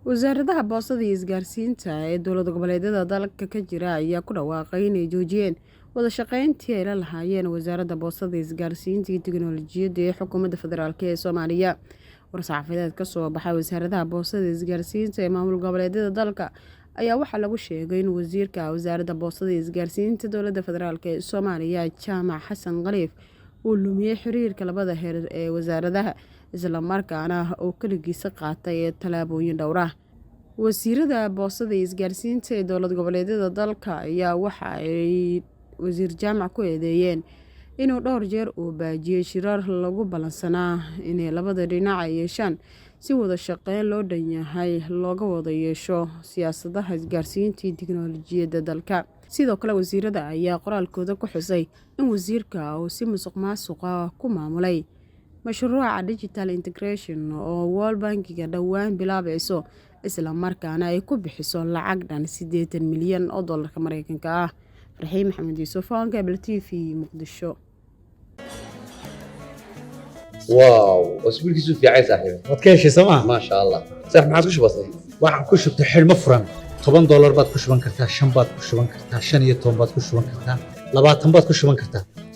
Wasaaradaha Boostada iyo Isgaarsiinta ee dowlad goboleedyada dalka ka jira ayaa ku dhawaaqay inay joojiyeen wada shaqayntii ay la lahaayeen Wasaaradda Boostada, Isgaarsiinta iyo Tiknoolajiyadda ee Xukuumadda Federaalk ee Soomaaliya. War-saxaafadeed ka soo baxay Wasaaradaha Boostada iyo Isgaarsiinta ee maamul goboleedyada dalka ayaa waxaa lagu sheegay in Wasiirka Wasaaradda Boostada iyo Isgaarsiinta Dowladda Federaalk ee Soomaaliya Jaamac Xasan Khaliif uu lumiyay xiriirka labada heer ee wasaaradaha, isla markaana uu kaligiisa qaatay tallaabooyin dhowr ah. Wasiirada Boostada iyo Isgaarsiinta ee dowlad goboleedyada dalka ayaa waxa ay Wasiir Jaamac ku eedeeyeen inuu dhowr jeer u baajiyay shirar lagu ballansanaa in labada dhinac ay yeeshaan si wada shaqayn loo dhan yahay looga wada yeesho siyaasadaha isgaarsiinta iyo tiknoolajiyadda dalka. Sidoo kale, wasiirada ayaa qoraalkooda ku xusay in wasiirka uu si musuqmaasuqa ku maamulay mashruuca Digital Integration oo World Bank-ga dhowaan bilaabayso, isla markaana ay ku bixiso lacag dhan 80 milyan oo dollarka Mareykanka ah. Farxiin Maxamed Yuusuf, Cable TV, Muqdisho. واو اسبوع كيسو في عايز صاحبي waad ka heshay sooma ما شاء الله صح ما عاد وش بصي waxaan ku shubtay xidhmo furan $10 baad ku shuban kartaa 5 baad ku shuban kartaa 15 baad ku shuban kartaa 20 baad ku shuban kartaa